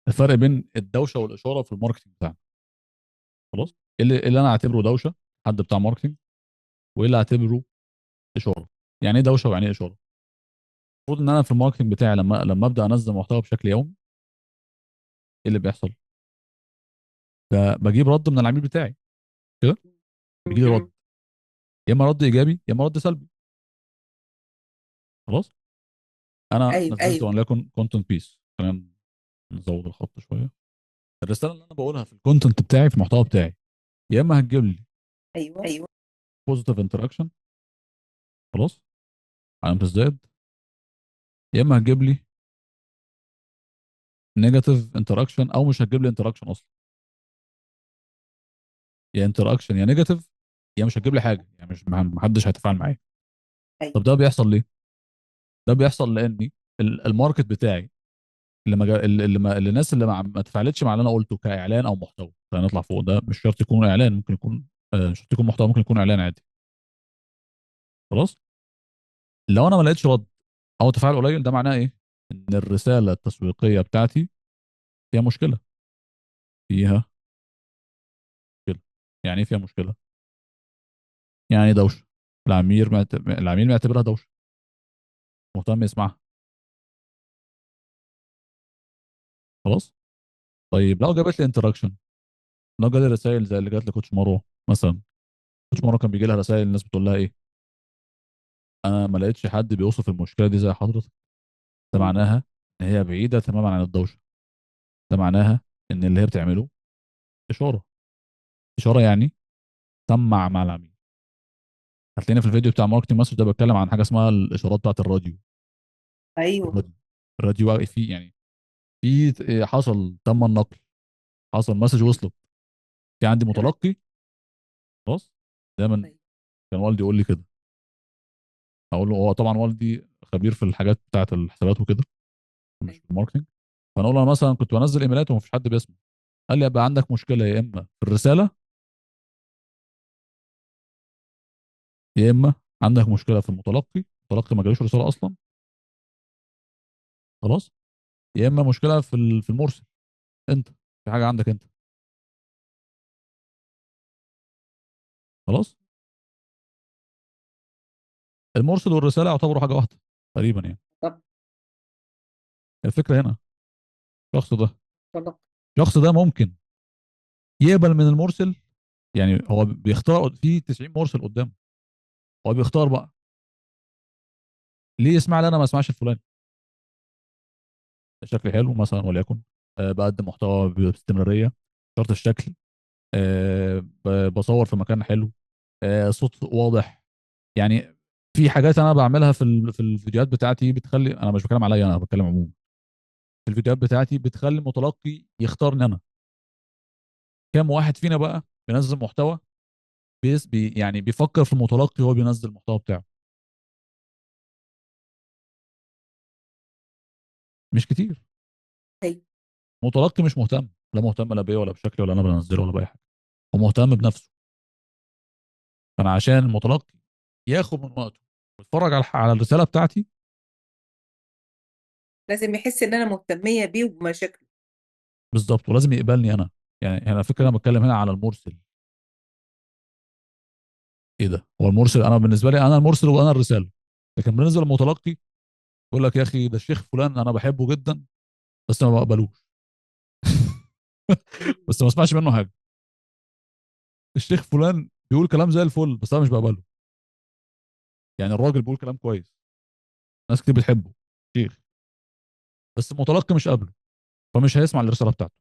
الفرق بين الدوشه والاشاره في الماركتنج بتاعنا. خلاص. إيه اللي انا اعتبره دوشه، حد بتاع ماركتنج، وايه اللي اعتبره اشاره. يعني ايه دوشه ويعني ايه اشاره؟ المفروض ان انا في الماركتنج بتاعي لما ابدا انزل محتوى بشكل يومي، ايه اللي بيحصل؟ بجيب رد من العميل بتاعي كده. بيجي لي رد، مم. يا اما رد ايجابي يا اما رد سلبي. خلاص. انا ايوه، نزلت ايوه، وليكن كونتنت بيس، خلينا نزود الخط شويه. الرساله اللي انا بقولها في الكونتنت بتاعي، في المحتوى بتاعي، يا اما هتجيب لي ايوه، ايوه. بوزيتيف انتراكشن، خلاص، علامه ازداد، يا اما هتجيب لي نيجاتيف انتراكشن، او مش هتجيب لي انتراكشن اصلا. يا انتراكشن يا نيجاتيف، يا مش هتجيب لي حاجه، يعني مش ما حدش هيتفاعل معايا. طب ايوه، ده بيحصل ليه؟ ده بيحصل لاني الماركت بتاعي، اللي الناس اللي ما تفاعلتش مع اللي انا قلته كاعلان او محتوى. خلينا نطلع فوق، ده مش شرط يكون اعلان، ممكن يكون مش شرط يكون محتوى، ممكن يكون اعلان عادي. خلاص. لو انا ما لقيتش رد او تفاعل قليل، ده معناه ايه؟ ان الرساله التسويقيه بتاعتي فيها مشكله. فيها مشكله. يعني ايه فيها مشكله؟ يعني دوشه. العميل معتبرها دوشه، مهتم يسمعها. خلاص. طيب لو جابت لي انتراكشن، لو جالي رسائل زي اللي جات لكوتش مروه مثلا. كوتش مروه كان بيجي لها رسائل الناس بتقول لها ايه؟ انا ما لقيتش حد بيوصف المشكله دي زي حضرتك. ده مم. معناها ان هي بعيده تماما عن الدوشه. ده معناها ان اللي هي بتعمله اشاره. اشاره يعني سمع مع العميل. هتلاقينا في الفيديو بتاع ماركتنج مصر ده بتكلم عن حاجه اسمها الاشارات بتاعت الراديو. ايوه. الراديو الراديو في يعني في حصل تم النقل، حصل مسج وصلت، في عندي تمام. متلقي. خلاص. دايما أيوة. كان والدي يقول لي كده. اقول له هو طبعا والدي خبير في الحاجات بتاعت الحسابات وكده، مش أيوة. في الماركتنج. فانا اقول له انا مثلا كنت بنزل ايميلات ومفيش حد بيسمع. قال لي يبقى عندك مشكله يا اما في الرساله، يا اما عندك مشكله في المتلقي ما جالوش رساله اصلا. خلاص. يا اما مشكله في المرسل، انت في حاجه عندك انت. خلاص. المرسل والرساله يعتبروا حاجه واحده تقريبا يعني. طب. الفكره هنا الشخص ده طلق. الشخص ده ممكن يقبل من المرسل. يعني هو بيختار في 90 مرسل قدامه، هو بيختار بقى ليه يسمع لي انا ما اسمعش الفلاني. شكلي حلو مثلا وليكن، بقدم محتوى باستمراريه، شرط الشكل، بصور في مكان حلو، صوت واضح. يعني في حاجات انا بعملها في الفيديوهات بتاعتي بتخلي، انا مش بتكلم عليا، انا بتكلم عموما، في الفيديوهات بتاعتي بتخلي المتلقي يختارني انا. كام واحد فينا بقى بينزل محتوى يعني بيفكر في المتلقي وهو بينزل المحتوى بتاعه؟ مش كتير. ايوه. متلقي مش مهتم، لا مهتم لا بيا ولا بشكلي ولا انا بنزله ولا باي حاجه. هو مهتم بنفسه. فانا عشان المتلقي ياخد من وقته ويتفرج على الرساله بتاعتي. لازم يحس ان انا مهتميه بيه وبمشاكله. بالظبط، ولازم يقبلني انا. يعني انا فكره، انا بتكلم هنا على المرسل. ايه ده؟ هو المرسل، انا بالنسبه لي انا المرسل وانا الرساله. لكن بالنسبه للمتلقي، يقول لك يا اخي ده الشيخ فلان انا بحبه جدا بس ما بقبلوش. مم. بس ما اسمعش منه حاجه. الشيخ فلان بيقول كلام زي الفل بس انا مش بقبله. يعني الراجل بيقول كلام كويس، ناس كتير بتحبه، شيخ، بس المتلقي مش قابله، فمش هيسمع الرساله بتاعته.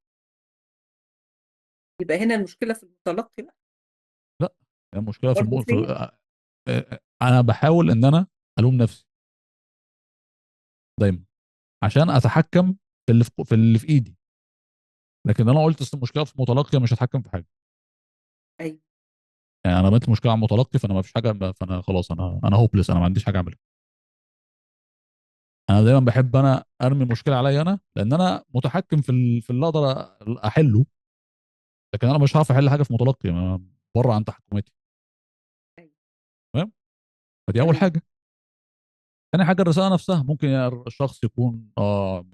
يبقى هنا المشكله في المتلقي بقى. لا، هي المشكله برضه فيا. انا بحاول ان انا الوم نفسي دايما عشان اتحكم في اللي في ايدي. لكن انا قلت أصل المشكله في المتلقي، مش هتحكم في حاجه. ايوه. يعني انا رميت المشكله على المتلقي، فانا ما فيش حاجه، فانا خلاص انا هوبلس، انا ما عنديش حاجه اعملها. انا دايما بحب انا ارمي المشكله عليا انا، لان انا متحكم في اللي اقدر احله. لكن انا مش هعرف احل حاجه في متلقي بره عن تحكماتي. ايوه. تمام. فدي اول تمام. حاجه. تاني حاجه الرساله نفسها، ممكن الشخص يكون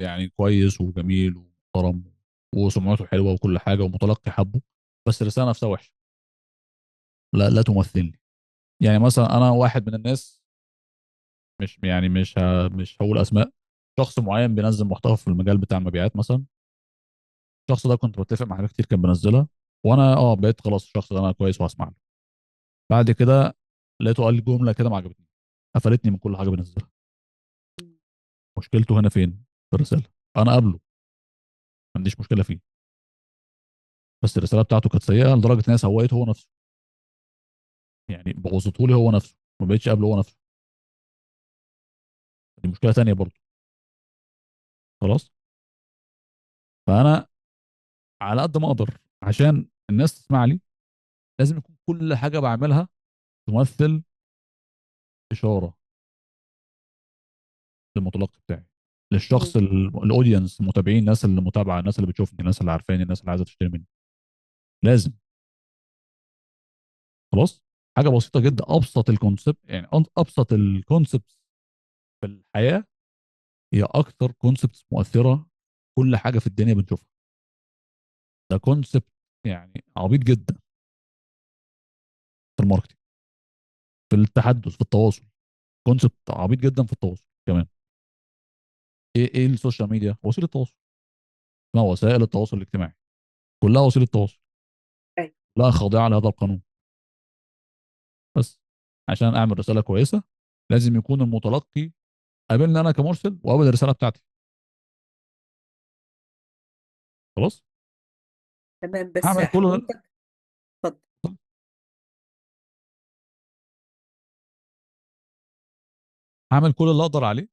يعني كويس وجميل ومحترم وسمعته حلوه وكل حاجه ومتلقي حبه، بس الرساله نفسها وحشه، لا تمثلني. يعني مثلا انا واحد من الناس، مش يعني مش هقول اسماء، شخص معين بينزل محتوى في المجال بتاع المبيعات مثلا. الشخص ده كنت بتفق مع حاجات كتير كان بينزلها، وانا بقيت خلاص الشخص ده انا كويس وهسمع له. بعد كده لقيته قال لي جمله كده ما عجبتني، قفلتني من كل حاجه بينزلها. مم. مشكلته هنا فين؟ في الرساله. انا قابله، ما عنديش مشكله فيه، بس الرساله بتاعته كانت سيئه لدرجه ان هي سويته هو نفسه، يعني بوظته لي هو نفسه، ما بقتش قابله هو نفسه. دي مشكله تانيه برضه. خلاص. فانا على قد ما اقدر عشان الناس تسمع لي، لازم يكون كل حاجه بعملها تمثل اشاره للمتلقي بتاعي، مم. للشخص الاودينس، المتابعين، الناس اللي متابعه، الناس اللي بتشوفني، الناس اللي عارفاني، الناس اللي عايزه تشتري مني. لازم. خلاص. حاجه بسيطه جدا، ابسط الكونسبت، يعني ابسط الكونسبت في الحياه هي اكتر كونسبت مؤثره. كل حاجه في الدنيا بنشوفها، ده كونسبت يعني عبيط جدا في الماركتنج، في التحدث، في التواصل. كونسبت عبيط جدا في التواصل كمان. ايه السوشيال ميديا؟ وسيله تواصل، اسمها وسائل التواصل الاجتماعي، كلها وسيله تواصل، أيوة. لا خاضعه لهذا القانون. بس عشان اعمل رساله كويسه لازم يكون المتلقي قابلني انا كمرسل وقابل الرساله بتاعتي. خلاص. تمام، بس هعمل كل حضرتك اتفضل. هعمل كل اللي اقدر عليه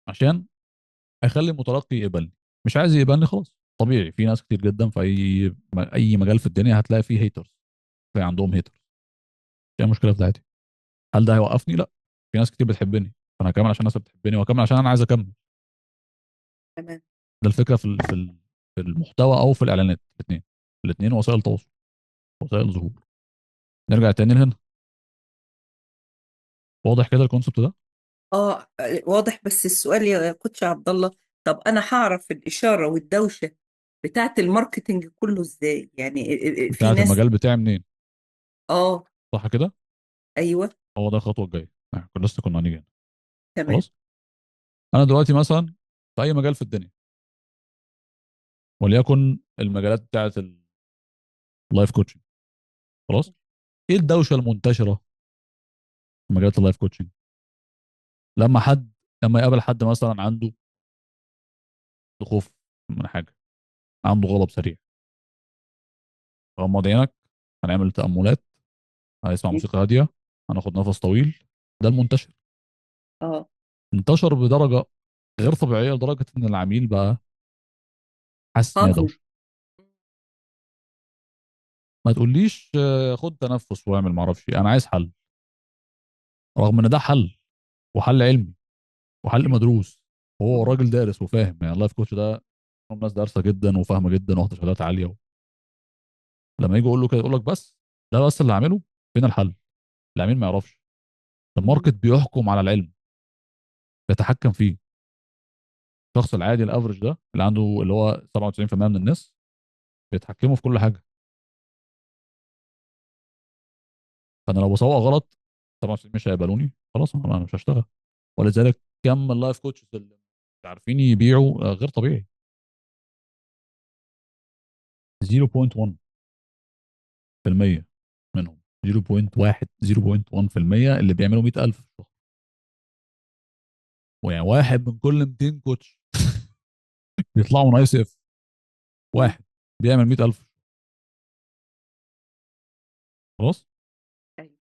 عشان اخلي المتلقي يقبلني. مش عايز يقبلني خلاص، طبيعي، في ناس كتير جدا في اي مجال في الدنيا هتلاقي فيه هيترز، هتلاقي عندهم هيترز. دي المشكله بتاعتي. هل ده هيوقفني؟ لا. في ناس كتير بتحبني، فانا هكمل عشان الناس بتحبني، وهكمل عشان انا عايز اكمل. تمام. ده الفكره في المحتوى او في الاعلانات، الاثنين وسائل تواصل، وسائل ظهور. نرجع تاني لهنا. واضح كده الكونسبت ده؟ اه، واضح، بس السؤال يا كوتش عبد الله، طب انا هعرف الاشاره والدوشه بتاعت الماركتينج كله ازاي؟ يعني في بتاعت ناس. المجال بتاعي منين؟ اه. صح كده. ايوه. هو ده الخطوه الجايه. كنا لسه كنا هنيجي هنا. تمام. خلاص. انا دلوقتي مثلا في اي مجال في الدنيا، وليكن المجالات بتاعت اللايف كوتشنج. خلاص. ايه الدوشه المنتشره في مجالات اللايف كوتشنج؟ لما حد لما يقابل حد مثلا عنده خوف من حاجه، عنده غضب سريع، غمض عينك، هنعمل تاملات، هنسمع موسيقى هاديه، هناخد نفس طويل. ده المنتشر. اه. انتشر بدرجه غير طبيعيه لدرجه ان العميل بقى حاسس ان هي خافوا. دوشه. ما تقوليش خد تنفس واعمل ما اعرفش ايه، انا عايز حل، رغم ان ده حل، وحل علمي، وحل مدروس، وهو مم. راجل دارس وفاهم. يعني اللايف كوتش ده هم ناس دارسه جدا وفاهمه جدا واخده شهادات عاليه. لما يجي يقول له كده يقول لك بس ده بس اللي عامله، فين الحل؟ العميل ما يعرفش. مم. الماركت بيحكم على العلم، بيتحكم فيه. الشخص العادي الافرج ده اللي عنده اللي هو 97% من الناس بيتحكموا في كل حاجه. فانا لو بسوق غلط 97 مش هيقبلوني، خلاص انا مش هشتغل. ولذلك كم اللايف كوتشز اللي مش عارفين يبيعوا غير طبيعي. 0.1% منهم، 0.1 0.1% اللي بيعملوا 100,000 في الشهر. ويعني واحد من كل 200 كوتش بيطلعوا من اي سي اف، مم. واحد بيعمل 100,000. خلاص. ايوه.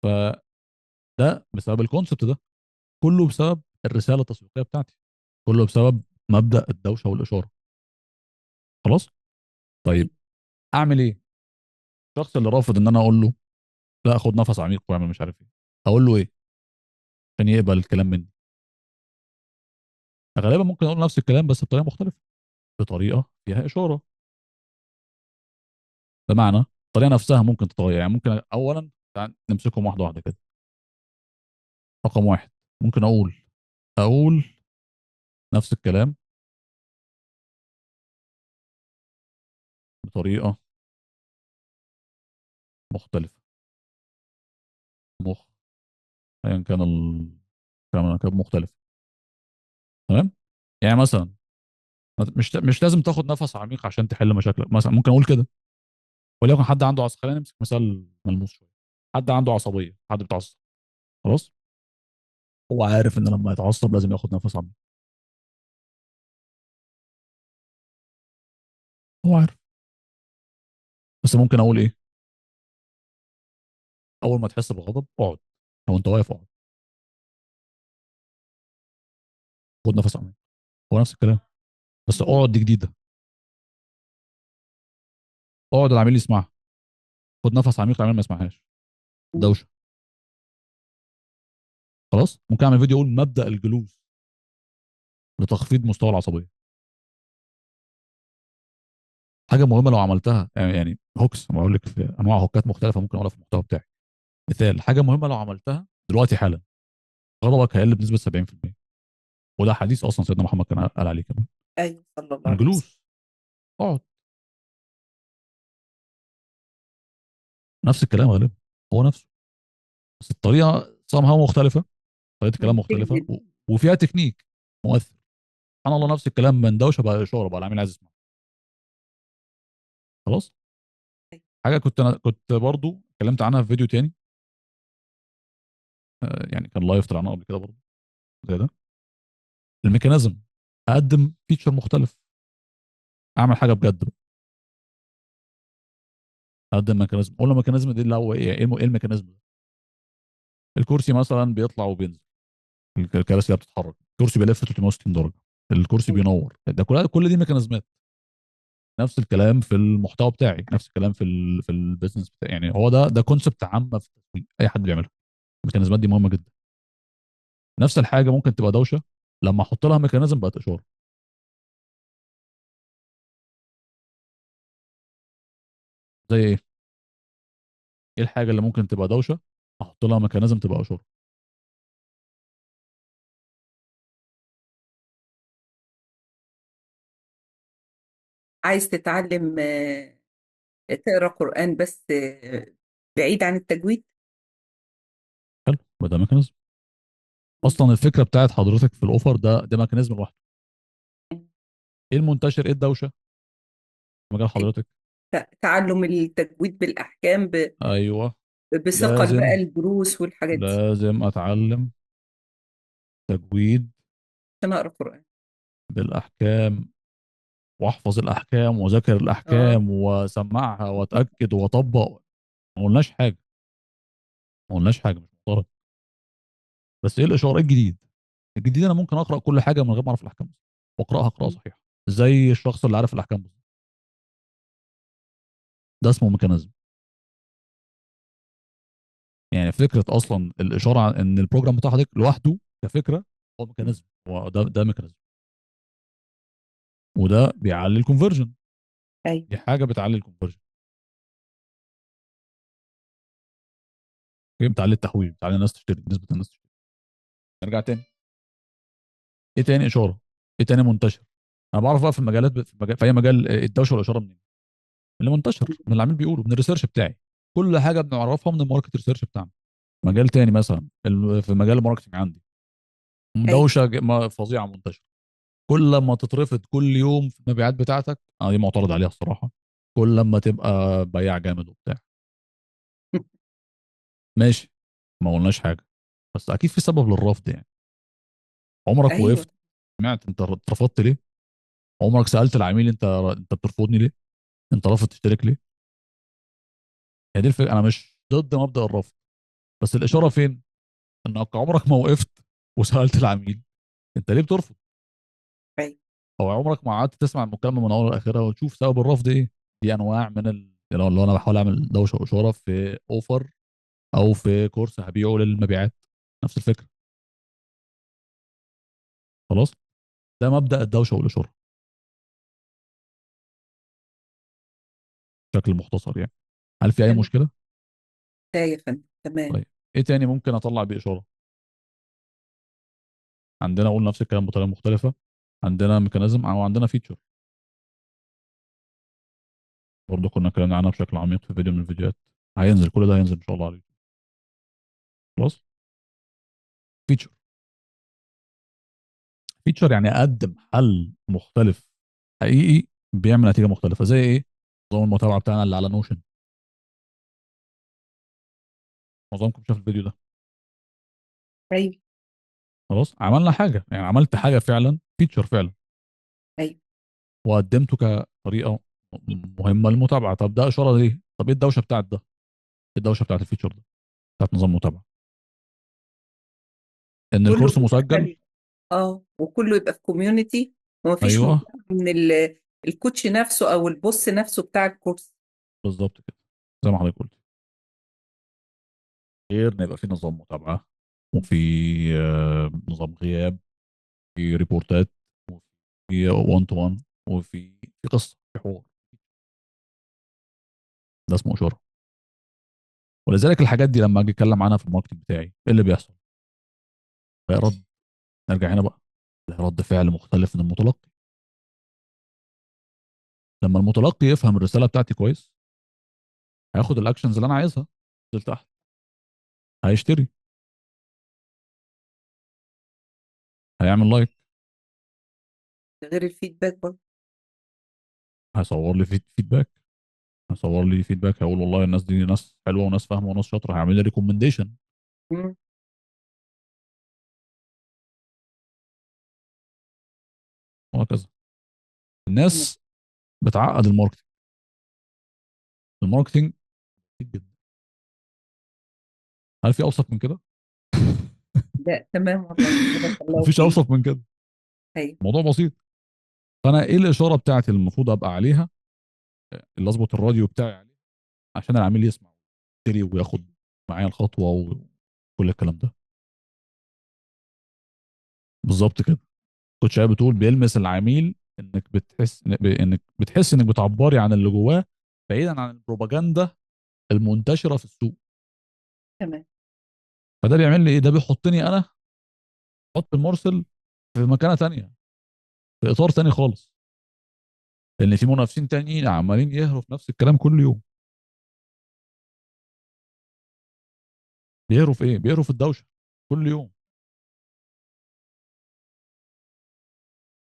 فده بسبب الكونسبت ده، كله بسبب الرساله التسويقيه بتاعتي، كله بسبب مبدأ الدوشه والاشاره. خلاص. طيب ايوه. اعمل ايه؟ الشخص اللي رافض ان انا اقول له لا خد نفس عميق واعمل مش عارف ايه، اقول له ايه عشان يقبل الكلام مني؟ غالبا ممكن اقول نفس الكلام بس بطريقه مختلفه، بطريقه فيها اشاره. بمعنى الطريقه نفسها ممكن تتغير. يعني ممكن اولا تعال نمسكهم واحده واحده كده. رقم واحد، ممكن اقول نفس الكلام بطريقه مختلفه. مخ، ايا كان كان مختلف. تمام. يعني مثلا مش لازم تاخد نفس عميق عشان تحل مشاكلك. مثلا ممكن اقول كده، وليكن حد عنده خلينا نمسك مثال ملموس شويه. حد عنده عصبيه، حد بيتعصب، خلاص. هو عارف ان لما يتعصب لازم ياخد نفس عميق. هو عارف. بس ممكن اقول ايه؟ اول ما تحس بغضب اقعد، او انت واقف اقعد، خد نفس عميق. هو نفس الكلام، بس اقعد دي جديده. اقعد العميل يسمعها، خد نفس عميق العميل ما يسمعهاش. دوشه. خلاص. ممكن اعمل فيديو اقول مبدأ الجلوس لتخفيض مستوى العصبيه. حاجه مهمه لو عملتها، يعني هوكس، بقول لك في انواع هوكات مختلفه ممكن اقولها في المحتوى بتاعي. مثال، حاجه مهمه لو عملتها دلوقتي حالا غضبك هيقل بنسبه 70%. وده حديث اصلا سيدنا محمد كان قال عليه كمان. ايوه صلى الله عليه وسلم. الجلوس، اقعد. نفس الكلام غالبا، هو نفسه، بس الطريقه somehow مختلفه. طريقه الكلام مختلفه جدا. وفيها تكنيك مؤثر. سبحان الله، نفس الكلام من دوشه بقى اشاره بقى العميل عايز يسمع. خلاص. حاجه كنت برضو اتكلمت عنها في فيديو تاني، يعني كان لايف طلعنا قبل كده برضو زي ده. الميكانيزم، اقدم فيتشر مختلف، اعمل حاجه بجد بقى. اقدم ميكانيزم، اقول له الميكانيزم دي اللي هو ايه، إيه الميكانيزم ده؟ الكرسي مثلا بيطلع وبينزل، الكراسي اللي بتتحرك، الكرسي بيلف 360 درجه، الكرسي أيوة. بينور، ده كل دي ميكانيزمات. نفس الكلام في المحتوى بتاعي، نفس الكلام في البيزنس بتاعي. يعني هو ده كونسبت عامه في التسويق، اي حد بيعملها. الميكانيزمات دي مهمه جدا. نفس الحاجه ممكن تبقى دوشه، لما احط لها ميكانيزم بقت اشاره. زي ايه؟ ايه الحاجه اللي ممكن تبقى دوشه احط لها ميكانيزم تبقى اشاره؟ عايز تتعلم تقرا قرآن بس بعيد عن التجويد. حلو، يبقى ده ميكانيزم. اصلا الفكره بتاعت حضرتك في الاوفر ده ميكانيزم لوحده. ايه المنتشر، ايه الدوشه في مجال حضرتك؟ تعلم التجويد بالأحكام ايوه. بثقل بقى لازم الدروس والحاجات دي لازم اتعلم تجويد عشان أقرأ قرآن. بالاحكام، واحفظ الاحكام واذاكر اه. الاحكام واسمعها واتاكد واطبق. ما قلناش حاجه، ما قلناش حاجه، مش مفترض. بس ايه الاشاره، ايه الجديد؟ الجديد انا ممكن اقرا كل حاجه من غير ما اعرف الاحكام، واقراها قراءه صحيحه زي الشخص اللي عارف الاحكام بالظبط. ده اسمه ميكانيزم. يعني فكره اصلا الاشاره عن ان البروجرام بتاع حضرتك لوحده كفكره هو ميكانيزم. هو ده ميكانيزم. وده بيعلي الكونفرجن. أيوة. دي حاجه بتعلي الكونفرجن، هي بتعلي التحويل، بتعلي الناس تشتري، نسبه الناس تشتري. نرجع تاني. ايه تاني اشاره؟ ايه تاني منتشر؟ انا بعرف بقى في المجالات، في اي مجال الدوشه والاشاره منين؟ اللي منتشر من اللي العميل بيقوله، من الريسيرش بتاعي. كل حاجه بنعرفها من الماركت ريسيرش بتاعنا. مجال تاني مثلا في مجال الماركتنج عندي، أيوة. دوشه فظيعه منتشره. كل ما تترفض كل يوم في المبيعات بتاعتك، انا دي معترض عليها الصراحه. كل ما تبقى بياع جامد وبتاع، ماشي، ما قلناش حاجه، بس اكيد في سبب للرفض يعني. عمرك أيوة. وقفت سمعت انت اترفضت ليه؟ عمرك سالت العميل انت بترفضني ليه؟ انت رافض تشترك ليه؟ هي دي الفكره. انا مش ضد مبدا الرفض، بس الاشاره فين؟ انك عمرك ما وقفت وسالت العميل انت ليه بترفض، أيوة. او عمرك ما قعدت تسمع المكالمه من اولها لاخرها وتشوف سبب الرفض ايه. دي انواع من لو انا بحاول اعمل دوشه واشاره في اوفر او في كورس هبيعه للمبيعات، نفس الفكره. خلاص. ده مبدا الدوشه والاشاره بشكل مختصر يعني. هل في اي تمام. مشكله؟ لا يا فندم، تمام. طيب، ايه تاني ممكن اطلع بيه اشاره؟ عندنا اقول نفس الكلام بطريقه مختلفه. عندنا ميكانيزم او عندنا فيتشر. برضه كنا اتكلمنا عنها بشكل عميق في فيديو من الفيديوهات. هينزل كل ده، هينزل ان شاء الله على اليوتيوب. خلاص. فيتشر. فيتشر يعني اقدم حل مختلف حقيقي بيعمل نتيجه مختلفه. زي ايه؟ نظام المتابعه بتاعنا اللي على نوشن. معظمكم شاف الفيديو ده. ايوه. خلاص، عملنا حاجه، يعني عملت حاجه فعلا، فيتشر فعلا، ايوه. وقدمته كطريقه مهمه للمتابعه. طب ده اشاره ليه؟ طب ايه الدوشه بتاعت ده؟ ايه الدوشه بتاعت الفيتشر ده، بتاعت نظام المتابعه؟ ان كله الكورس مسجل. بيدخل. اه، وكله يبقى في كوميونتي، ومفيش ايوه، متابعة من الكوتش نفسه او البوس نفسه بتاع الكورس. بالظبط كده، زي ما حضرتك قلت. غير ان يبقى في نظام متابعه، وفي نظام غياب، في ريبورتات، وفي 1 تو 1، وفي قصه، في حوار. ده اسمه اشاره. ولذلك الحاجات دي لما اجي اتكلم عنها في الماركتنج بتاعي، ايه اللي بيحصل؟ بقى رد. نرجع هنا بقى، رد فعل مختلف من المتلقي. لما المتلقي يفهم الرساله بتاعتي كويس، هياخد الاكشنز اللي انا عايزها. نزل تحت، هيشتري، هيعمل لايك، غير الفيدباك برضه. هيصور لي فيدباك، هيصور لي فيدباك، هيقول والله الناس دي ناس حلوه وناس فاهمه وناس شاطره، هيعمل لي ريكومنديشن. مم. وهكذا. تمام. الناس بتعقد الماركتنج. الماركتنج كتير جدا. هل في اوسط من كده؟ لا، تمام والله، بارك الله مفيش فيك. اوسط من كده. ايوه. الموضوع بسيط. فانا ايه الاشاره بتاعتي اللي المفروض ابقى عليها، اللي اظبط الراديو بتاعي عليه، عشان العميل يسمع ويشتري وياخد معايا الخطوه وكل الكلام ده. بالظبط كده. كنت شايف بتقول بيلمس العميل، انك بتحس انك بتعبري عن اللي جواه، بعيدا عن البروباجندا المنتشره في السوق. تمام. فده بيعمل لي ايه؟ ده بيحطني انا، حط المرسل في مكانه تانية، في اطار تاني خالص. لان في منافسين تانيين عمالين يهروا في نفس الكلام كل يوم. بيهروا في ايه؟ بيهروا في الدوشه كل يوم.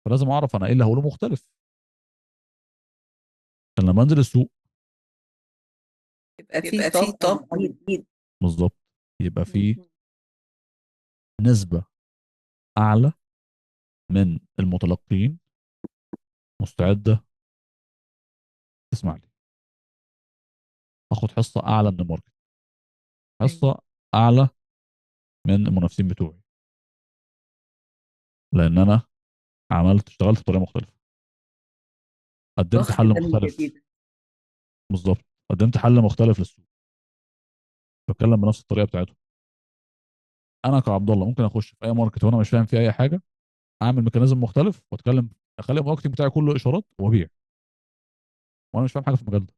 فلازم اعرف انا ايه اللي هقوله مختلف، عشان لما انزل السوق يبقى في يبقى في طاقة طاقة جديدة. جديدة. بالظبط، يبقى في مم. نسبه اعلى من المتلقين مستعده تسمع لي، اخد حصه اعلى من الماركت، ايوه. حصه اعلى من المنافسين بتوعي، لان انا اشتغلت بطريقه مختلفه، قدمت ضخ حل دم مختلف. جديدة. بالظبط، قدمت حل مختلف للسوق، بتكلم بنفس الطريقه بتاعتهم. انا كعبد الله ممكن اخش في اي ماركت وانا مش فاهم فيه اي حاجه، اعمل ميكانيزم مختلف واتكلم، اخلي الماركتنج بتاعي كله اشارات وابيع، وانا مش فاهم حاجه في المجال ده.